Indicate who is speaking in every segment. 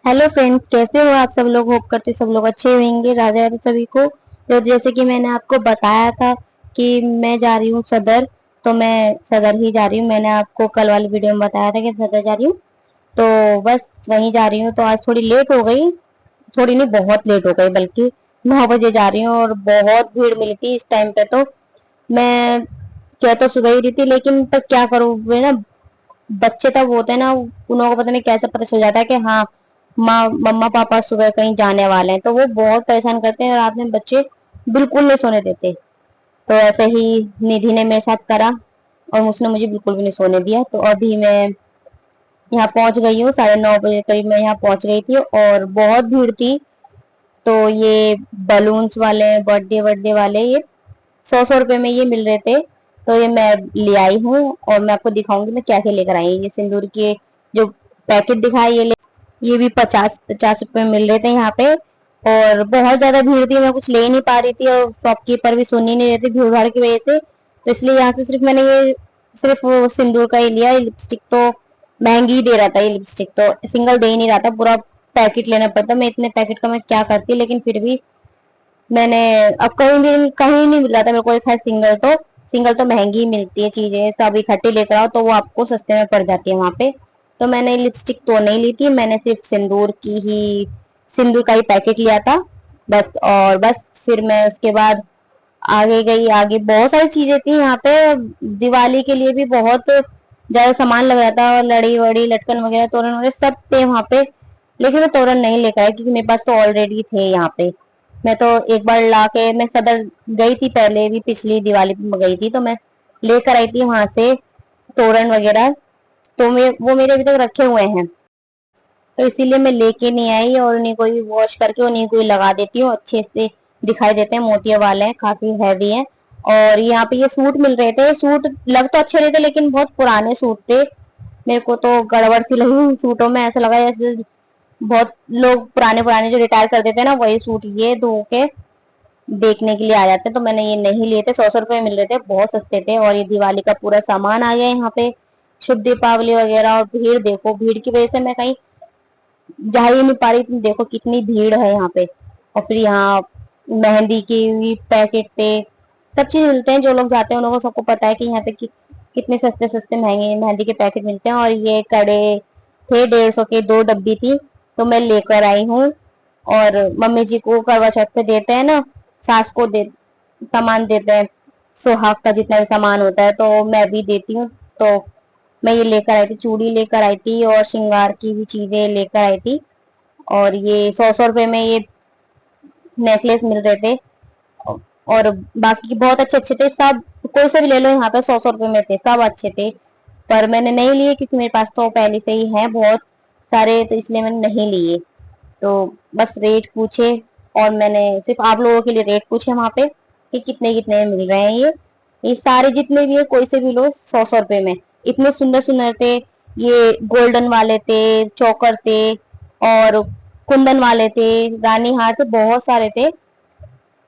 Speaker 1: Hello friends, कैसे हो आप सब लोग। होप करते सब लोग अच्छे होंगे। राधे राधे सभी को। तो जैसे कि मैंने आपको बताया था कि मैं जा रही हूँ सदर। तो मैं सदर ही जा रही हूँ। मैंने आपको कल वाली वीडियो में बताया था कि सदर जा रही हूँ। तो बस वहीं जा रही हूँ। तो आज थोड़ी लेट हो गई, थोड़ी नहीं बहुत लेट हो गई, बल्कि 9 बजे जा रही हूँ और बहुत भीड़ मिली थी इस टाइम पे। तो मैं क्या तो सुबह ही रही थी, लेकिन पर क्या करूँ, वे ना बच्चे तब होते हैं ना, उन लोगों को पता नहीं कैसे पता चल जाता है कि हाँ माँ मम्मा पापा सुबह कहीं जाने वाले हैं। तो वो बहुत परेशान करते हैं, रात में बच्चे बिल्कुल नहीं सोने देते। तो ऐसे ही निधि ने मेरे साथ करा और उसने मुझे बिल्कुल भी नहीं सोने दिया। तो अभी मैं यहाँ पहुंच गई हूँ, 9:30 बजे करीब मैं यहाँ पहुंच गई थी और बहुत भीड़ थी। तो ये बलून्स वाले, बर्थडे बर्थडे वाले, ये 100-100 रुपए में ये मिल रहे थे। तो ये मैं ले आई हूँ और मैं आपको दिखाऊंगी मैं क्या क्या लेकर आई हूँ। ये सिंदूर के जो पैकेट दिखाए, ये भी 50-50 रुपए में मिल रहे थे यहाँ पे। और बहुत ज्यादा भीड़ थी, मैं कुछ ले नहीं पा रही थी और शॉपकीपर भी सुन ही नहीं रहे थे भीड़ भाड़ की वजह से। तो इसलिए यहाँ से सिर्फ मैंने ये सिर्फ वो सिंदूर का ही लिया। लिपस्टिक तो महंगी ही दे रहा था, ये लिपस्टिक तो सिंगल दे ही नहीं रहा था, पूरा पैकेट लेना पड़ता। मैं इतने पैकेट का मैं क्या करती, लेकिन फिर भी मैंने, अब कहीं नहीं मिल रहा था मेरे को। खैर सिंगल तो महंगी ही मिलती है चीजें, सब इकट्ठी लेकर आओ तो वो आपको सस्ते में पड़ जाती है वहां पे। तो मैंने लिपस्टिक तो नहीं ली थी, मैंने सिर्फ सिंदूर का ही पैकेट लिया था बस। और बस फिर मैं उसके बाद आगे गई। आगे बहुत सारी चीजें थी यहाँ पे, दिवाली के लिए भी बहुत ज्यादा सामान लग रहा था, और लड़ी वड़ी लटकन वगैरह तोरण वगैरह सब थे वहां पे। लेकिन मैं तोरण नहीं लेकर आई क्योंकि मेरे पास तो ऑलरेडी थे यहाँ पे। मैं तो एक बार लाके मैं सदर गई थी पहले भी, पिछली दिवाली पे गई थी, तो मैं लेकर आई थी वहां से तोरण वगैरह। तो वो मेरे अभी तक रखे हुए हैं, तो इसीलिए मैं लेके नहीं आई और उन्हीं को ही वॉश करके उन्हीं को ही लगा देती हूँ। अच्छे से दिखाई देते हैं, मोतिया वाले हैं, काफी हैवी हैं। और यहाँ पे ये सूट मिल रहे थे। सूट लग तो अच्छे रहे थे, लेकिन बहुत पुराने सूट थे। मेरे को तो गड़बड़ सी लगी सूटों में। ऐसा लगा जैसे बहुत लोग पुराने पुराने जो रिटायर कर देते हैं ना, वही सूट ये धो के देखने के लिए आ जाते हैं। तो मैंने ये नहीं लिए थे, 100-100 रुपए मिल रहे थे, बहुत सस्ते थे। और ये दिवाली का पूरा सामान आ गया यहाँ पे, शुभ दीपावली वगैरह। और भीड़ देखो, भीड़ की वजह से मैं कहीं जा ही नहीं पा रही थी। देखो कितनी भीड़ है यहाँ पे। और फिर यहाँ मेहंदी की भी पैकेट थे, सब चीज मिलते हैं। जो लोग जाते हैं उन लोगों को सबको पता है कि यहाँ पे कितने सस्ते सस्ते महंगे मेहंदी के पैकेट मिलते हैं। और ये कड़े थे 150 के, 2 डब्बी थी, तो मैं लेकर आई हूँ। और मम्मी जी को करवा चौथ पे देते हैं ना, सास को दे सामान देते हैं, सुहाग का जितना भी सामान होता है, तो मैं भी देती हूँ। तो मैं ये लेकर आई थी, चूड़ी लेकर आई थी और श्रृंगार की भी चीजें लेकर आई थी। और ये 100-100 रुपए में ये नेकलेस मिल रहे थे। और बाकी बहुत अच्छे अच्छे थे सब, कोई से भी ले लो, यहाँ पे 100-100 रुपए में थे, सब अच्छे थे। पर मैंने नहीं लिए क्योंकि मेरे पास तो पहले से ही है बहुत सारे, तो इसलिए मैंने नहीं लिए। तो बस रेट पूछे और मैंने सिर्फ आप लोगों के लिए रेट पूछे वहां पे कि कितने कितने में मिल रहे हैं। ये सारे जितने भी है, कोई से भी लो, 100-100 रुपए में। इतने सुंदर सुंदर थे। ये गोल्डन वाले थे, चौकर थे, और कुंदन वाले थे, रानी हार थे, बहुत सारे थे।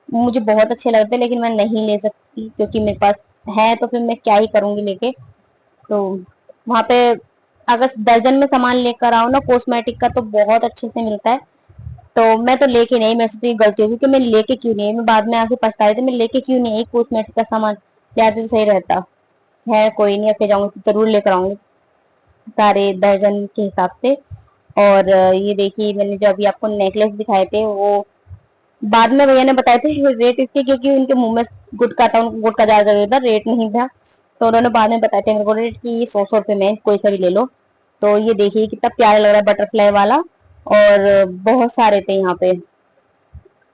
Speaker 1: मुझे बहुत अच्छे लगते, लेकिन मैं नहीं ले सकती क्योंकि मेरे पास है, तो फिर मैं क्या ही करूंगी लेके। तो वहां पे अगर दर्जन में सामान लेकर आओ ना कॉस्मेटिक का, तो बहुत अच्छे से मिलता है। तो मैं तो लेके नहीं, मेरे से तो ये गलती होगी कि मैं लेके क्यों नहीं आई। मैं बाद में आके पछताई थी मैं लेके क्यों नहीं आई कॉस्मेटिक का सामान। या तो सही रहता है। कोई नहीं, अके जाऊंगी तो जरूर लेकर आऊंगी सारे दर्जन के हिसाब से। और ये देखिए, मैंने जो अभी आपको नेकलेस दिखाए थे, वो बाद में भैया ने बताए थे रेट इसके, क्योंकि उनके मुंह में गुटखा था, उनको गुटखा ज्यादा जरूरी था, रेट नहीं था। तो उन्होंने बाद में बताया थे मेरे को रेट की, ये 100-100 रुपए में कोई सा भी ले लो। तो ये देखिए कितना प्यारा लग रहा है, बटरफ्लाई वाला। और बहुत सारे थे यहाँ पे,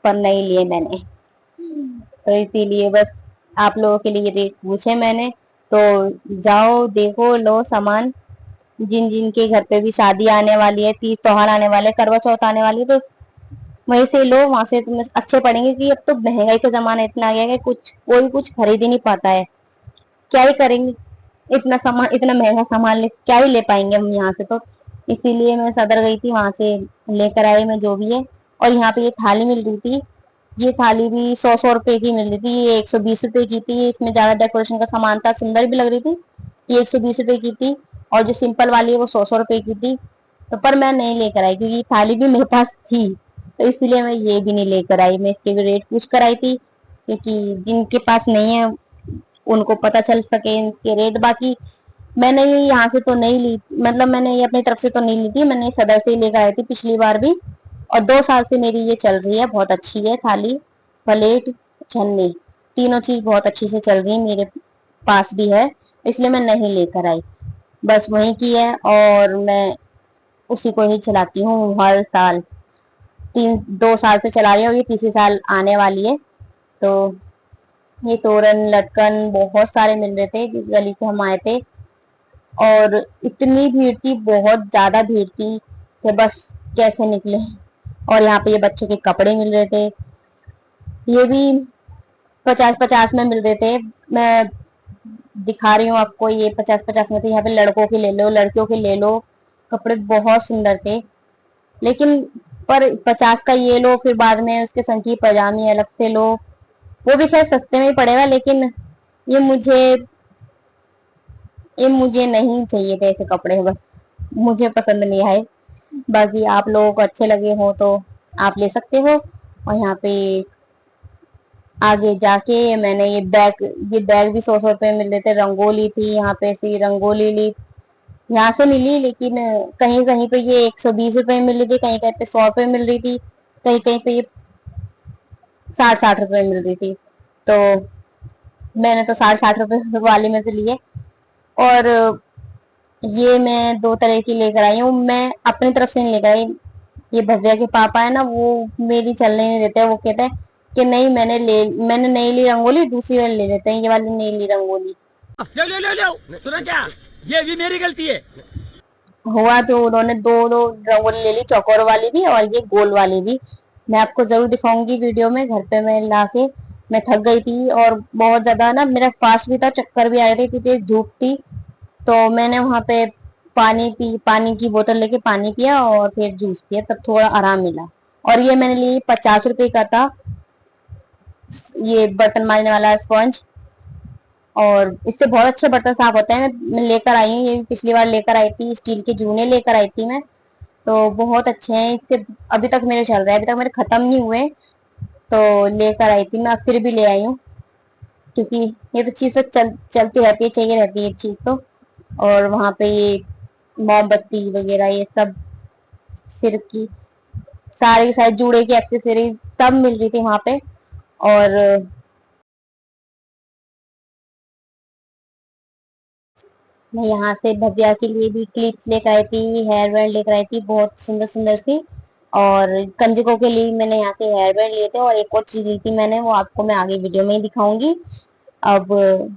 Speaker 1: पर नहीं लिए मैंने। तो इसीलिए बस आप लोगों के लिए रेट पूछे मैंने। तो जाओ देखो, लो सामान। जिन जिन के घर पे भी शादी आने वाली है, तीज त्योहार आने वाले, करवा चौथ आने वाली है, तो वहीं से लो, वहां से तुम्हें अच्छे पड़ेंगे। कि अब तो महंगाई का जमाना इतना आ गया है कि कोई कुछ खरीद ही नहीं पाता है। क्या ही करेंगे, इतना सामान, इतना महंगा सामान ले क्या ही ले पाएंगे हम यहाँ से। तो इसीलिए मैं सदर गई थी, वहां से लेकर आई मैं जो भी है। और यहाँ पे ये थाली मिल रही थी, ये थाली भी 100-100 रुपए की मिल रही थी। ये 120 रुपए की थी, इसमें ज्यादा डेकोरेशन का सामान था, सुंदर भी लग रही थी। ये 120 रुपए की थी। और जो सिंपल वाली है वो 100-100 रुपए की थी। तो पर मैं नहीं लेकर आई क्योंकि थाली भी मेरे पास थी, तो इसलिए मैं ये भी नहीं लेकर आई। मैं इसके भी रेट पूछ कर आई थी, क्योंकि जिनके पास नहीं है उनको पता चल सके इनके रेट। बाकी मैंने ये यहाँ से तो नहीं ली, मतलब मैंने ये अपनी तरफ से तो नहीं ली थी, मैंने सदर से ही लेकर आई थी पिछली बार भी। और 2 साल से मेरी ये चल रही है, बहुत अच्छी है। थाली, प्लेट, छन्नी, तीनों चीज बहुत अच्छी से चल रही है, मेरे पास भी है, इसलिए मैं नहीं लेकर आई। बस वही की है और मैं उसी को ही चलाती हूँ हर साल। 2 साल से चला रही हूँ, ये तीसरी साल आने वाली है। तो ये तोरण लटकन बहुत सारे मिल रहे थे जिस गली से हम आए थे, और इतनी भीड़ थी, बहुत ज्यादा भीड़ थी कि बस कैसे निकले। और यहाँ पे ये बच्चों के कपड़े मिल रहे थे, ये भी 50-50 में मिल रहे थे। मैं दिखा रही हूँ आपको, ये 50-50 में थे। यहाँ पे लड़कों के ले लो, लड़कियों के ले लो, कपड़े बहुत सुंदर थे। लेकिन पर 50 का ये लो, फिर बाद में उसके संग की पजामी अलग से लो, वो भी खैर सस्ते में ही पड़ेगा, लेकिन ये मुझे ये मुझे नहीं चाहिए थे ऐसे कपड़े, बस मुझे पसंद नहीं आए। बाकी आप लोगों को अच्छे लगे हो तो आप ले सकते हो। और यहाँ पे आगे जाके मैंने ये बैग भी 100-100 रुपए में मिल रहे थे। रंगोली थी यहाँ पे, ऐसी रंगोली ली, यहाँ से नहीं ली, लेकिन कहीं कहीं पे ये 120 रुपए में मिल रही थी, कहीं कहीं पे 100 रुपए मिल रही थी, कहीं कहीं पे ये 60-60 रुपए में मिल रही थी। तो मैंने तो 60-60 रुपए वाले में से लिए। और ये मैं 2 तरह की लेकर आई हूँ, मैं अपनी तरफ से नहीं लेकर आई। ये भव्या के पापा है ना, वो मेरी चलने नहीं देते, वो कहते हैं कि नहीं, मैंने नहीं ली रंगोली, दूसरी वाली ले लेते हैं, ये वाली नहीं ली रंगोली।
Speaker 2: ले ले ले ले सुना क्या, ये भी मेरी गलती है।
Speaker 1: हुआ तो उन्होंने दो दो रंगोली ले ली, चौकोर वाली भी और ये गोल वाली भी। मैं आपको जरूर दिखाऊंगी वीडियो में, घर पे मैं ला के। मैं थक गई थी और बहुत ज्यादा ना मेरा फास्ट भी था, चक्कर भी आ रही थी, तेज धूप थी। तो मैंने वहां पे पानी की बोतल लेके पानी पिया और फिर जूस पिया, तब थोड़ा आराम मिला। और ये मैंने ली, 50 रुपए का था, ये बर्तन मांजने वाला स्पंज। और इससे बहुत अच्छे बर्तन साफ होते हैं। मैं लेकर आई हूँ, ये भी पिछली बार लेकर आई थी, स्टील के जूने लेकर आई थी मैं। तो बहुत अच्छे हैं, इससे अभी तक मेरे चल रहे हैं, अभी तक मेरे खत्म नहीं हुए। तो लेकर आई थी मैं, अब फिर भी ले आई हूँ, क्योंकि ये तो चीज तो चलती रहती है, चाहिए रहती है चीज तो। और वहां पे ये मोमबत्ती वगैरह, ये सब सिर की सारे सारे जूड़े की एक्सेसरीज सब मिल रही थी वहां पे। और मैं यहाँ से भव्या के लिए भी क्लिप्स लेकर आई थी, हेयर बैंड लेकर आई थी, बहुत सुंदर सुंदर सी। और कंजकों के लिए मैंने यहाँ से हेयर बैंड लिए थे, और एक और चीज ली थी मैंने, वो आपको मैं आगे वीडियो में ही दिखाऊंगी। अब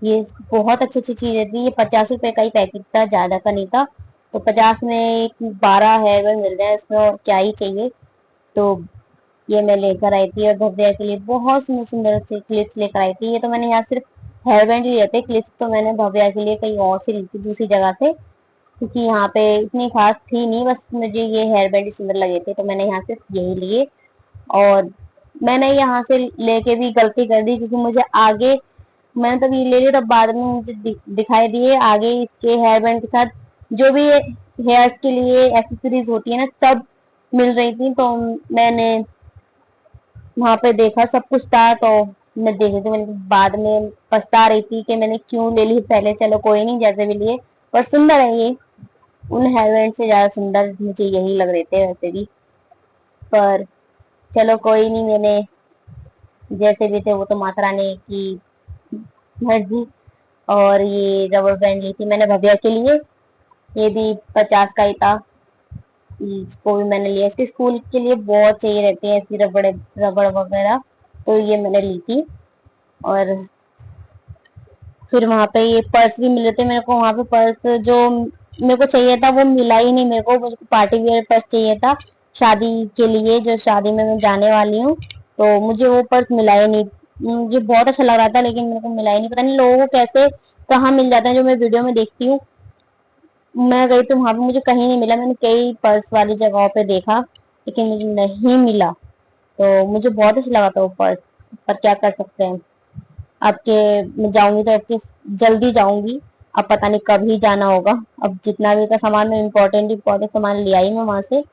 Speaker 1: ये बहुत अच्छी अच्छी चीजें थी, ये 50 रुपए का ही पैकेट था, ज्यादा का नहीं था। तो 50 में 12 हेयर बैंड मिल रहे हैं इसमें, और क्या ही चाहिए। तो ये मैं लेकर आई थी, और भव्या के लिए बहुत सुंदर सुंदर से क्लिप्स लेकर आई थी। ये तो मैंने यहाँ सिर्फ हेयर बैंड ही लिए थे, क्लिप्स तो मैंने भव्या के लिए कहीं और से ली थी, दूसरी जगह से, क्योंकि यहाँ पे इतनी खास थी नहीं, बस मुझे ये हेयर बैंड ही सुंदर लगे थे, तो मैंने यहाँ सिर्फ यही लिए। और मैंने यहाँ से लेके भी गलती कर दी, क्योंकि मुझे आगे, मैंने तब ये ले लिया, तब बाद में मुझे दिखाई दिए आगे इसके हेयर बैंड के साथ जो भी हेयर्स के लिए एक्सेसरीज होती है ना, सब मिल रही थी। तो मैंने वहां पे देखा सब कुछ था, तो मैं देख रही थी, मैंने बाद में पछता रही थी कि मैंने क्यों ले ली पहले। चलो कोई नहीं, जैसे भी लिए, पर सुंदर है ये, उन हेयर बैंड से ज्यादा सुंदर मुझे यही लग रहे थे वैसे भी। पर चलो कोई नहीं, मैंने जैसे भी थे वो तो माता रानी की मर्जी। और ये रबर बैंड ली थी मैंने भव्या के लिए, ये भी 50 का ही था। इसको भी मैंने लिया, इसके स्कूल के लिए बहुत चाहिए रहती है ऐसी रबड़ रबड़ वगैरह, तो ये मैंने ली थी। और फिर वहां पे ये पर्स भी मिले थे मेरे को, वहां पे पर्स जो मेरे को चाहिए था वो मिला ही नहीं मेरे को। मुझे पार्टी वेयर पर्स चाहिए था शादी के लिए, जो शादी में मैं जाने वाली हूँ, तो मुझे वो पर्स मिला ही नहीं। मुझे बहुत अच्छा लग रहा था, लेकिन मेरे को मिला ही नहीं, पता नहीं लोगों को कैसे कहाँ मिल जाता है, जो मैं वीडियो में देखती हूँ। मैं गई तो वहां पे मुझे कहीं नहीं मिला, मैंने कई पर्स वाली जगहों पे देखा, लेकिन मुझे नहीं मिला। तो मुझे बहुत अच्छा लगा था वो पर्स, पर क्या कर सकते हैं। आपके मैं जाऊंगी तो आपके जल्दी जाऊंगी, अब पता नहीं कब ही जाना होगा। अब जितना भी था सामान में इम्पोर्टेंट सामान ले आई मैं वहां से।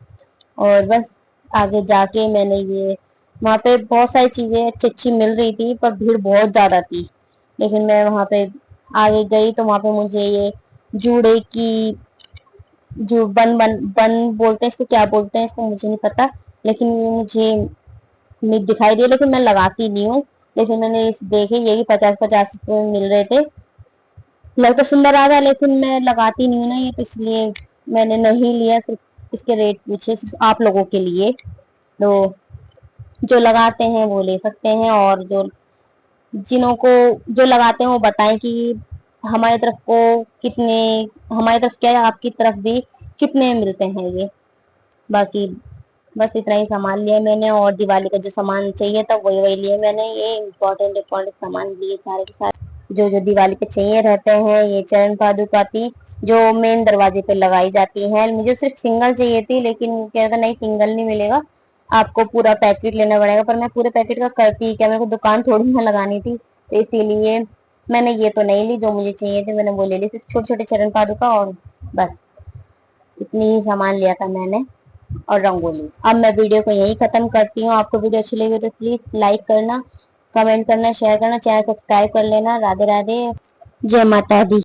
Speaker 1: और बस आगे जाके मैंने ये वहां पे बहुत सारी चीजें अच्छी अच्छी मिल रही थी पर भीड़ बहुत ज्यादा थी। लेकिन मैं वहां पे आगे गई तो वहां पे मुझे ये जूड़े की जो बन बोलते हैं इसको, क्या बोलते हैं इसको मुझे नहीं पता, लेकिन ये मुझे दिखाई दिए लेकिन मैं लगाती नहीं हूँ। लेकिन मैंने इस देखे ये भी 50-50 रुपए में मिल रहे थे। लग तो सुंदर आ रहा है लेकिन मैं लगाती नहीं हूँ ना ये, तो इसलिए मैंने नहीं लिया। सिर्फ इसके रेट पूछे सिर्फ आप लोगों के लिए, तो जो लगाते हैं वो ले सकते हैं, और जो जिन्हों को जो लगाते हैं वो बताएं कि हमारी तरफ को कितने, हमारी तरफ क्या है आपकी तरफ भी कितने मिलते हैं ये। बाकी बस इतना ही सामान लिया मैंने, और दिवाली का जो सामान चाहिए था वही वही लिया मैंने। ये इम्पोर्टेंट इम्पोर्टेंट सामान लिए सारे के सारे जो जो दिवाली पे चाहिए रहते हैं। ये चरण पादुका थी जो मेन दरवाजे पे लगाई जाती है। मुझे सिर्फ सिंगल चाहिए थी लेकिन कह रहा था नहीं सिंगल नहीं मिलेगा, आपको पूरा पैकेट लेना पड़ेगा। पर मैं पूरे पैकेट का करती क्या, मेरे को दुकान थोड़ी ना लगानी थी, तो इसीलिए मैंने ये तो नहीं ली। जो मुझे चाहिए थे मैंने वो ले ली, सिर्फ छोटे छोटे चरण पादुका, और बस इतनी ही सामान लिया था मैंने, और रंगोली। अब मैं वीडियो को यही खत्म करती हूँ। आपको वीडियो अच्छी लगी तो प्लीज लाइक करना, कमेंट करना, शेयर करना, चैनल सब्सक्राइब कर लेना। राधे राधे, जय माता दी।